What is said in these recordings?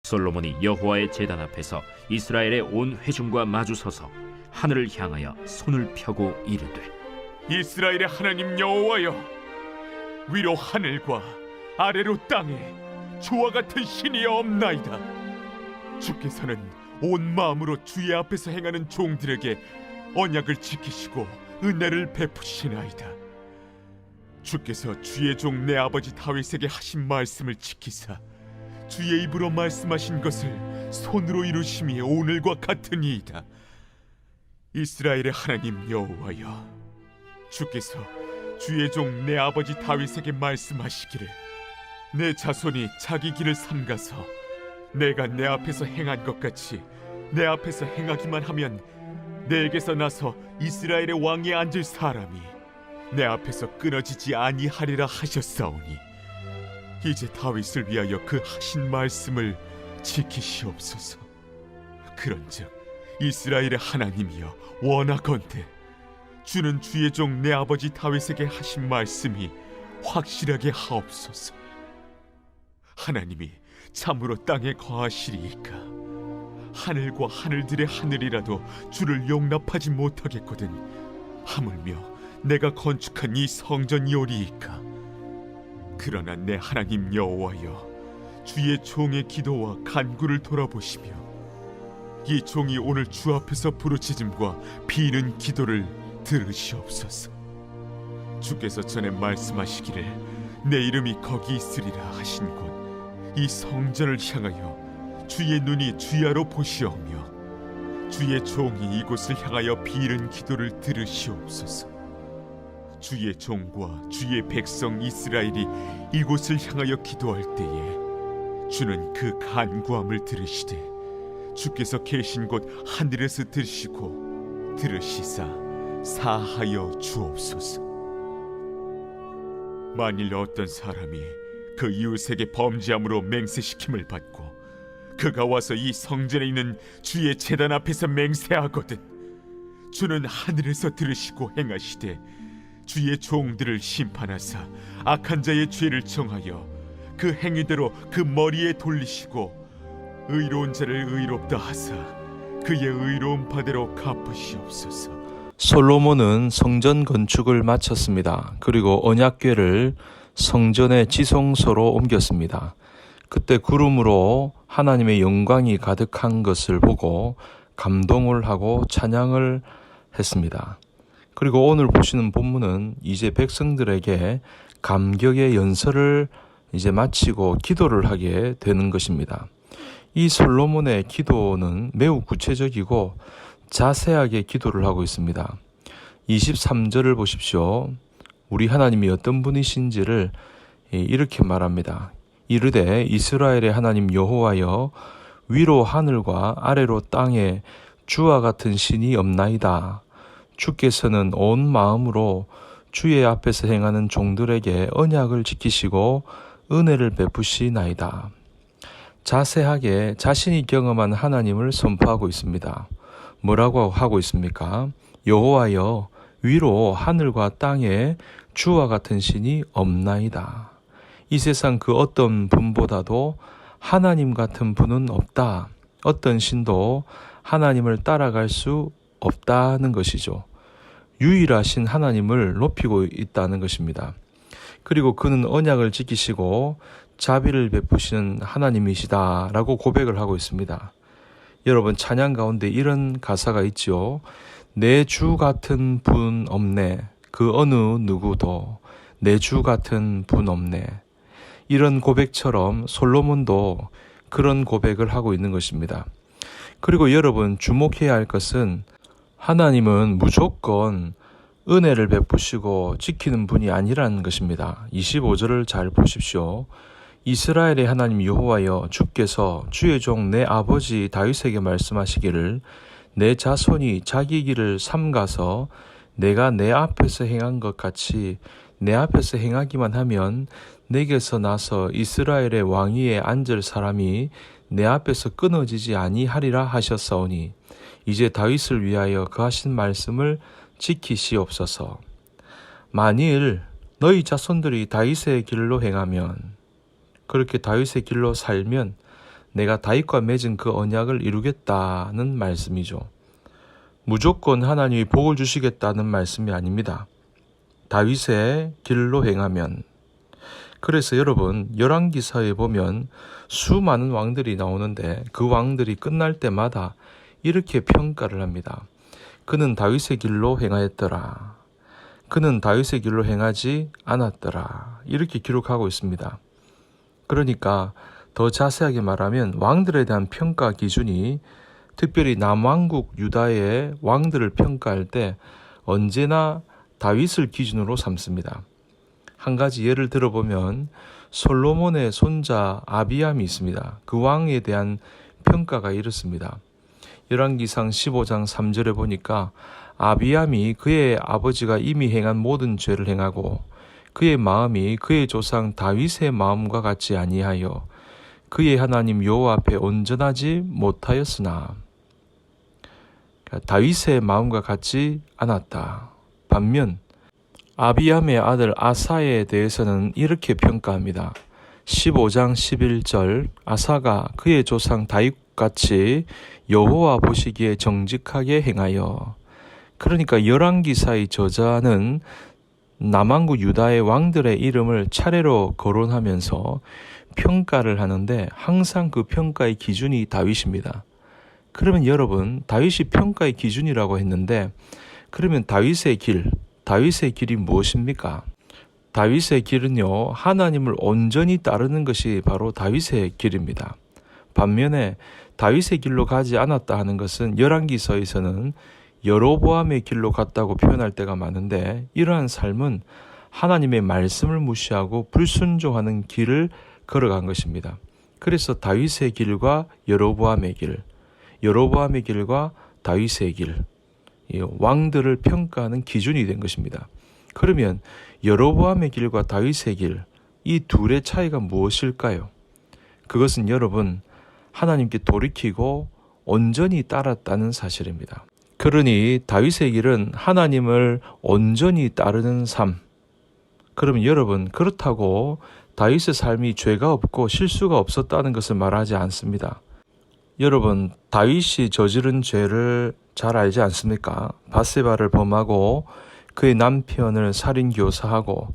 솔로몬이 여호와의 제단 앞에서 이스라엘의 온 회중과 마주서서 하늘을 향하여 손을 펴고 이르되, 이스라엘의 하나님 여호와여, 위로 하늘과 아래로 땅에 주와 같은 신이 없나이다. 주께서는 온 마음으로 주의 앞에서 행하는 종들에게 언약을 지키시고 은혜를 베푸시나이다. 주께서 주의 종 내 아버지 다윗에게 하신 말씀을 지키사 주의 입으로 말씀하신 것을 손으로 이루심이 오늘과 같으니이다. 이스라엘의 하나님 여호와여, 주께서 주의 종 내 아버지 다윗에게 말씀하시기를, 내 자손이 자기 길을 삼가서 내가 내 앞에서 행한 것 같이 내 앞에서 행하기만 하면 내게서 나서 이스라엘의 왕에 앉을 사람이 내 앞에서 끊어지지 아니하리라 하셨사오니, 이제 다윗을 위하여 그 하신 말씀을 지키시옵소서. 그런즉 이스라엘의 하나님이여, 원하건대 주는 주의 종 내 아버지 다윗에게 하신 말씀이 확실하게 하옵소서. 하나님이 참으로 땅에 거하시리이까 하늘과 하늘들의 하늘이라도 주를 용납하지 못하겠거든 하물며 내가 건축한 이 성전이오리이까. 그러나 내 하나님 여호와여, 주의 종의 기도와 간구를 돌아보시며 이 종이 오늘 주 앞에서 부르짖음과 비는 기도를 들으시옵소서. 주께서 전에 말씀하시기를 내 이름이 거기 있으리라 하신 곳 이 성전을 향하여 주의 눈이 주야로 보시오며 주의 종이 이곳을 향하여 비는 기도를 들으시옵소서. 주의 종과 주의 백성 이스라엘이 이곳을 향하여 기도할 때에 주는 그 간구함을 들으시되 주께서 계신 곳 하늘에서 들으시고 들으시사 사하여 주옵소서. 만일 어떤 사람이 그 이웃에게 범죄함으로 맹세시킴을 받고 그가 와서 이 성전에 있는 주의 제단 앞에서 맹세하거든 주는 하늘에서 들으시고 행하시되 주의 종들을 심판하사 악한 자의 죄를 정하여 그 행위대로 그 머리에 돌리시고 의로운 자를 의롭다 하사 그의 의로운 바대로 갚으시옵소서. 솔로몬은 성전 건축을 마쳤습니다. 그리고 언약궤를 성전의 지성소로 옮겼습니다. 그때 구름으로 하나님의 영광이 가득한 것을 보고 감동을 하고 찬양을 했습니다. 그리고 오늘 보시는 본문은 이제 백성들에게 감격의 연설을 이제 마치고 기도를 하게 되는 것입니다. 이 솔로몬의 기도는 매우 구체적이고 자세하게 기도를 하고 있습니다. 23절을 보십시오. 우리 하나님이 어떤 분이신지를 이렇게 말합니다. 이르되 이스라엘의 하나님 여호와여, 위로 하늘과 아래로 땅에 주와 같은 신이 없나이다. 주께서는 온 마음으로 주의 앞에서 행하는 종들에게 언약을 지키시고 은혜를 베푸시나이다. 자세하게 자신이 경험한 하나님을 선포하고 있습니다. 뭐라고 하고 있습니까? 여호와여, 위로 하늘과 땅에 주와 같은 신이 없나이다. 이 세상 그 어떤 분보다도 하나님 같은 분은 없다. 어떤 신도 하나님을 따라갈 수 없다는 것이죠. 유일하신 하나님을 높이고 있다는 것입니다. 그리고 그는 언약을 지키시고 자비를 베푸시는 하나님이시다라고 고백을 하고 있습니다. 여러분, 찬양 가운데 이런 가사가 있죠. 내 주 같은 분 없네. 그 어느 누구도 내 주 같은 분 없네. 이런 고백처럼 솔로몬도 그런 고백을 하고 있는 것입니다. 그리고 여러분, 주목해야 할 것은 하나님은 무조건 은혜를 베푸시고 지키는 분이 아니라는 것입니다. 25절을 잘 보십시오. 이스라엘의 하나님 여호와여, 주께서 주의 종 내 아버지 다윗에게 말씀하시기를 내 자손이 자기 길을 삼가서 내가 내 앞에서 행한 것 같이 내 앞에서 행하기만 하면 내게서 나서 이스라엘의 왕위에 앉을 사람이 내 앞에서 끊어지지 아니하리라 하셨사오니 이제 다윗을 위하여 그 하신 말씀을 지키시옵소서. 만일 너희 자손들이 다윗의 길로 행하면, 그렇게 다윗의 길로 살면 내가 다윗과 맺은 그 언약을 이루겠다는 말씀이죠. 무조건 하나님이 복을 주시겠다는 말씀이 아닙니다. 다윗의 길로 행하면. 그래서 여러분, 열왕기사에 보면 수많은 왕들이 나오는데 그 왕들이 끝날 때마다 이렇게 평가를 합니다. 그는 다윗의 길로 행하였더라. 그는 다윗의 길로 행하지 않았더라. 이렇게 기록하고 있습니다. 그러니까 더 자세하게 말하면 왕들에 대한 평가 기준이 특별히 남왕국 유다의 왕들을 평가할 때 언제나 다윗을 기준으로 삼습니다. 한 가지 예를 들어보면 솔로몬의 손자 아비암이 있습니다. 그 왕에 대한 평가가 이렇습니다. 열왕기상 15장 3절에 보니까 아비암이 그의 아버지가 이미 행한 모든 죄를 행하고 그의 마음이 그의 조상 다윗의 마음과 같지 아니하여 그의 하나님 여호와 앞에 온전하지 못하였으나 다윗의 마음과 같지 않았다. 반면 아비암의 아들 아사에 대해서는 이렇게 평가합니다. 15장 11절 아사가 그의 조상 다윗같이 여호와 보시기에 정직하게 행하여. 그러니까 열왕기사의 저자는 남왕국 유다의 왕들의 이름을 차례로 거론하면서 평가를 하는데 항상 그 평가의 기준이 다윗입니다. 그러면 여러분, 다윗이 평가의 기준이라고 했는데 그러면 다윗의 길이 무엇입니까? 다윗의 길은요, 하나님을 온전히 따르는 것이 바로 다윗의 길입니다. 반면에 다윗의 길로 가지 않았다 하는 것은 열왕기서에서는 여로보암의 길로 갔다고 표현할 때가 많은데 이러한 삶은 하나님의 말씀을 무시하고 불순종하는 길을 걸어간 것입니다. 그래서 다윗의 길과 여로보암의 길, 여로보암의 길과 다윗의 길, 왕들을 평가하는 기준이 된 것입니다. 그러면 여로보암의 길과 다윗의 길, 이 둘의 차이가 무엇일까요? 그것은 여러분, 하나님께 돌이키고 온전히 따랐다는 사실입니다. 그러니 다윗의 길은 하나님을 온전히 따르는 삶. 그러면 여러분, 그렇다고 다윗의 삶이 죄가 없고 실수가 없었다는 것을 말하지 않습니다. 여러분, 다윗이 저지른 죄를 잘 알지 않습니까? 밧세바를 범하고 그의 남편을 살인교사하고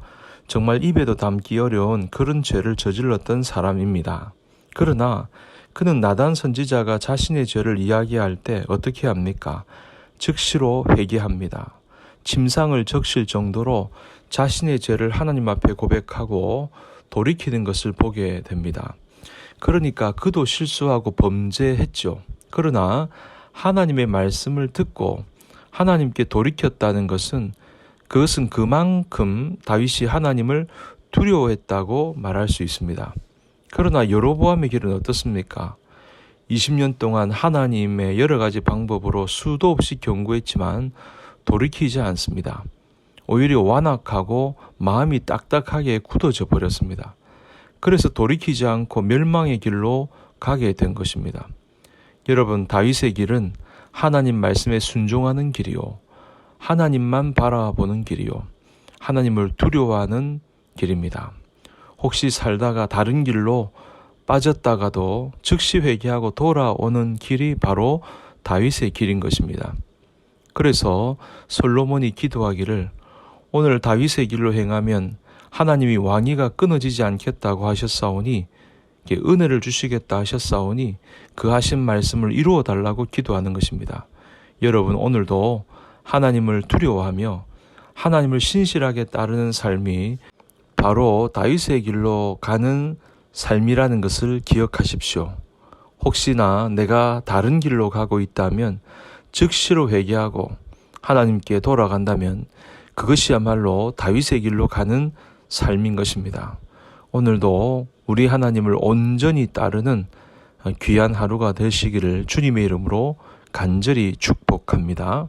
정말 입에도 담기 어려운 그런 죄를 저질렀던 사람입니다. 그러나 그는 나단 선지자가 자신의 죄를 이야기할 때 어떻게 합니까? 즉시로 회개합니다. 침상을 적실 정도로 자신의 죄를 하나님 앞에 고백하고 돌이키는 것을 보게 됩니다. 그러니까 그도 실수하고 범죄했죠. 그러나 하나님의 말씀을 듣고 하나님께 돌이켰다는 것은 그것은 그만큼 다윗이 하나님을 두려워했다고 말할 수 있습니다. 그러나 여로보암의 길은 어떻습니까? 20년 동안 하나님의 여러 가지 방법으로 수도 없이 경고했지만 돌이키지 않습니다. 오히려 완악하고 마음이 딱딱하게 굳어져 버렸습니다. 그래서 돌이키지 않고 멸망의 길로 가게 된 것입니다. 여러분, 다윗의 길은 하나님 말씀에 순종하는 길이요, 하나님만 바라보는 길이요, 하나님을 두려워하는 길입니다. 혹시 살다가 다른 길로 빠졌다가도 즉시 회개하고 돌아오는 길이 바로 다윗의 길인 것입니다. 그래서 솔로몬이 기도하기를 오늘 다윗의 길로 행하면 하나님이 왕위가 끊어지지 않겠다고 하셨사오니, 은혜를 주시겠다 하셨사오니 그 하신 말씀을 이루어 달라고 기도하는 것입니다. 여러분, 오늘도 하나님을 두려워하며 하나님을 신실하게 따르는 삶이 바로 다윗의 길로 가는 삶이라는 것을 기억하십시오. 혹시나 내가 다른 길로 가고 있다면 즉시로 회개하고 하나님께 돌아간다면 그것이야말로 다윗의 길로 가는 삶인 것입니다. 오늘도 우리 하나님을 온전히 따르는 귀한 하루가 되시기를 주님의 이름으로 간절히 축복합니다.